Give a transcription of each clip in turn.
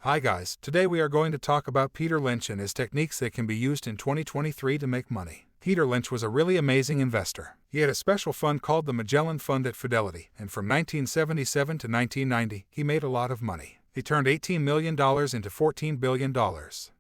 Hi guys, today we are going to talk about Peter Lynch and his techniques that can be used in 2023 to make money. Peter Lynch was a really amazing investor. He had a special fund called the Magellan Fund at Fidelity, and from 1977 to 1990, he made a lot of money. He turned $18 million into $14 billion.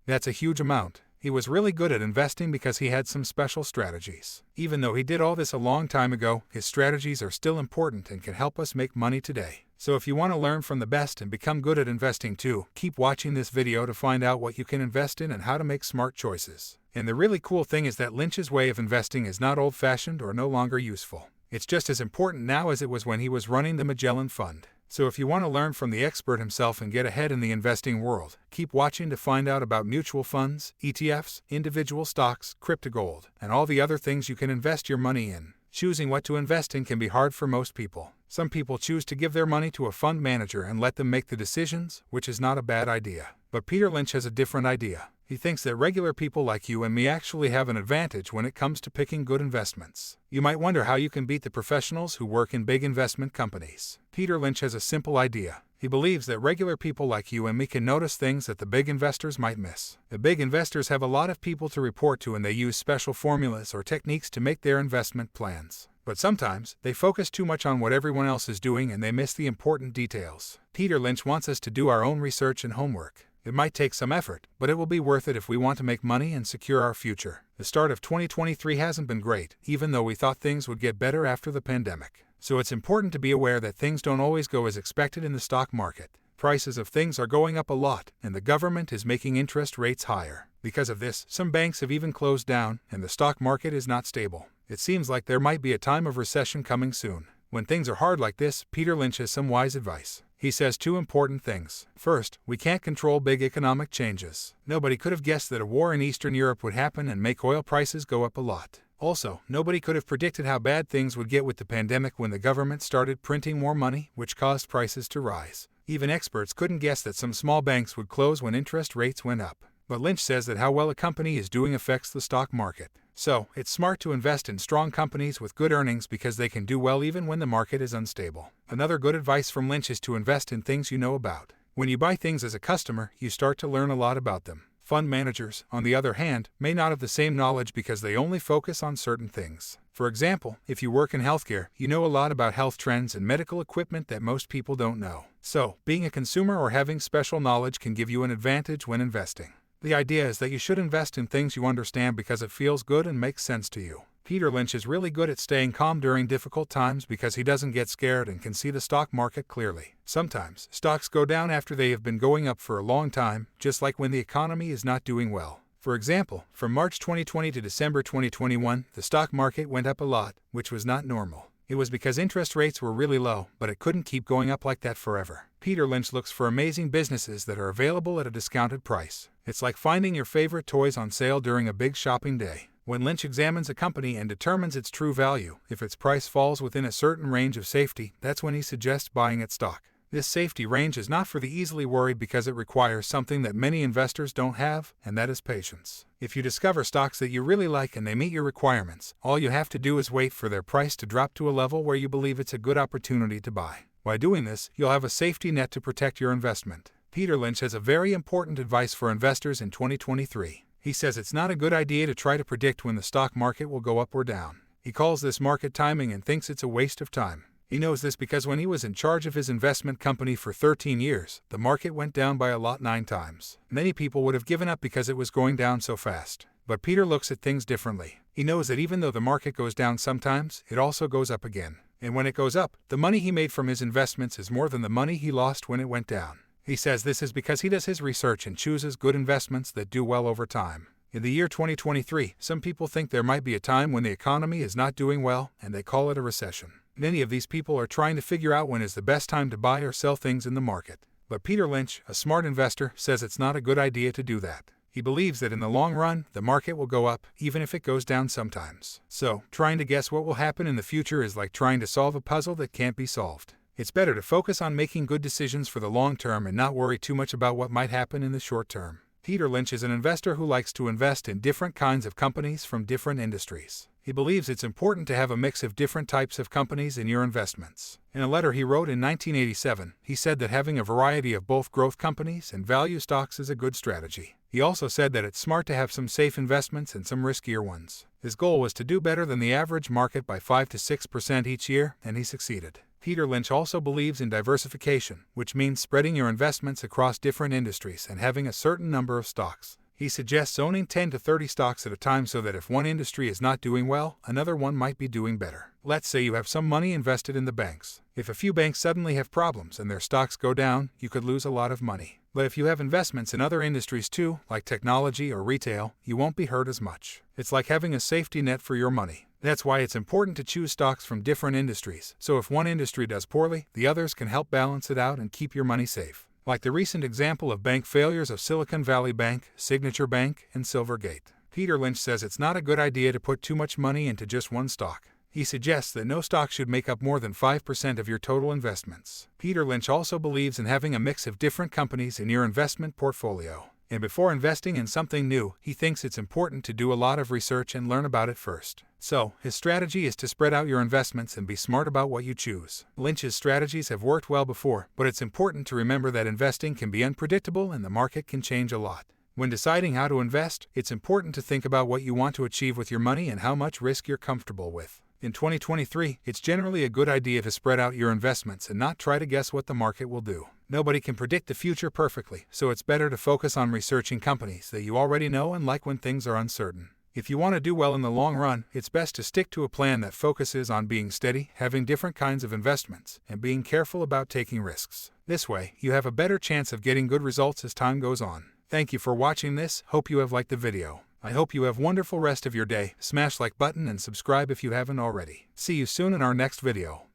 That's a huge amount. He was really good at investing because he had some special strategies. Even though he did all this a long time ago, his strategies are still important and can help us make money today. So if you want to learn from the best and become good at investing too, keep watching this video to find out what you can invest in and how to make smart choices. And the really cool thing is that Lynch's way of investing is not old-fashioned or no longer useful. It's just as important now as it was when he was running the Magellan Fund. So if you want to learn from the expert himself and get ahead in the investing world, keep watching to find out about mutual funds, ETFs, individual stocks, crypto gold, and all the other things you can invest your money in. Choosing what to invest in can be hard for most people. Some people choose to give their money to a fund manager and let them make the decisions, which is not a bad idea. But Peter Lynch has a different idea. He thinks that regular people like you and me actually have an advantage when it comes to picking good investments. You might wonder how you can beat the professionals who work in big investment companies. Peter Lynch has a simple idea. He believes that regular people like you and me can notice things that the big investors might miss. The big investors have a lot of people to report to and they use special formulas or techniques to make their investment plans. But sometimes, they focus too much on what everyone else is doing and they miss the important details. Peter Lynch wants us to do our own research and homework. It might take some effort, but it will be worth it if we want to make money and secure our future. The start of 2023 hasn't been great, even though we thought things would get better after the pandemic. So it's important to be aware that things don't always go as expected in the stock market. Prices of things are going up a lot, and the government is making interest rates higher. Because of this, some banks have even closed down, and the stock market is not stable. It seems like there might be a time of recession coming soon. When things are hard like this, Peter Lynch has some wise advice. He says two important things. First, we can't control big economic changes. Nobody could have guessed that a war in Eastern Europe would happen and make oil prices go up a lot. Also, nobody could have predicted how bad things would get with the pandemic when the government started printing more money, which caused prices to rise. Even experts couldn't guess that some small banks would close when interest rates went up. But Lynch says that how well a company is doing affects the stock market. So, it's smart to invest in strong companies with good earnings because they can do well even when the market is unstable. Another good advice from Lynch is to invest in things you know about. When you buy things as a customer, you start to learn a lot about them. Fund managers, on the other hand, may not have the same knowledge because they only focus on certain things. For example, if you work in healthcare, you know a lot about health trends and medical equipment that most people don't know. So, being a consumer or having special knowledge can give you an advantage when investing. The idea is that you should invest in things you understand because it feels good and makes sense to you. Peter Lynch is really good at staying calm during difficult times because he doesn't get scared and can see the stock market clearly. Sometimes, stocks go down after they have been going up for a long time, just like when the economy is not doing well. For example, from March 2020 to December 2021, the stock market went up a lot, which was not normal. It was because interest rates were really low, but it couldn't keep going up like that forever. Peter Lynch looks for amazing businesses that are available at a discounted price. It's like finding your favorite toys on sale during a big shopping day. When Lynch examines a company and determines its true value, if its price falls within a certain range of safety, that's when he suggests buying its stock. This safety range is not for the easily worried because it requires something that many investors don't have, and that is patience. If you discover stocks that you really like and they meet your requirements, all you have to do is wait for their price to drop to a level where you believe it's a good opportunity to buy. By doing this, you'll have a safety net to protect your investment. Peter Lynch has a very important advice for investors in 2023. He says it's not a good idea to try to predict when the stock market will go up or down. He calls this market timing and thinks it's a waste of time. He knows this because when he was in charge of his investment company for 13 years, the market went down by a lot 9 times. Many people would have given up because it was going down so fast. But Peter looks at things differently. He knows that even though the market goes down sometimes, it also goes up again. And when it goes up, the money he made from his investments is more than the money he lost when it went down. He says this is because he does his research and chooses good investments that do well over time. In the year 2023, some people think there might be a time when the economy is not doing well, and they call it a recession. Many of these people are trying to figure out when is the best time to buy or sell things in the market. But Peter Lynch, a smart investor, says it's not a good idea to do that. He believes that in the long run, the market will go up, even if it goes down sometimes. So, trying to guess what will happen in the future is like trying to solve a puzzle that can't be solved. It's better to focus on making good decisions for the long term and not worry too much about what might happen in the short term. Peter Lynch is an investor who likes to invest in different kinds of companies from different industries. He believes it's important to have a mix of different types of companies in your investments. In a letter he wrote in 1987, he said that having a variety of both growth companies and value stocks is a good strategy. He also said that it's smart to have some safe investments and some riskier ones. His goal was to do better than the average market by 5 to 6% each year, and he succeeded. Peter Lynch also believes in diversification, which means spreading your investments across different industries and having a certain number of stocks. He suggests owning 10 to 30 stocks at a time so that if one industry is not doing well, another one might be doing better. Let's say you have some money invested in the banks. If a few banks suddenly have problems and their stocks go down, you could lose a lot of money. But if you have investments in other industries too, like technology or retail, you won't be hurt as much. It's like having a safety net for your money. That's why it's important to choose stocks from different industries, so if one industry does poorly, the others can help balance it out and keep your money safe. Like the recent example of bank failures of Silicon Valley Bank, Signature Bank, and Silvergate. Peter Lynch says it's not a good idea to put too much money into just one stock. He suggests that no stock should make up more than 5% of your total investments. Peter Lynch also believes in having a mix of different companies in your investment portfolio. And before investing in something new, he thinks it's important to do a lot of research and learn about it first. So, his strategy is to spread out your investments and be smart about what you choose. Lynch's strategies have worked well before, but it's important to remember that investing can be unpredictable and the market can change a lot. When deciding how to invest, it's important to think about what you want to achieve with your money and how much risk you're comfortable with. In 2023, it's generally a good idea to spread out your investments and not try to guess what the market will do. Nobody can predict the future perfectly, so it's better to focus on researching companies that you already know and like when things are uncertain. If you want to do well in the long run, it's best to stick to a plan that focuses on being steady, having different kinds of investments, and being careful about taking risks. This way, you have a better chance of getting good results as time goes on. Thank you for watching this. Hope you have liked the video. I hope you have a wonderful rest of your day. Smash like button and subscribe if you haven't already. See you soon in our next video.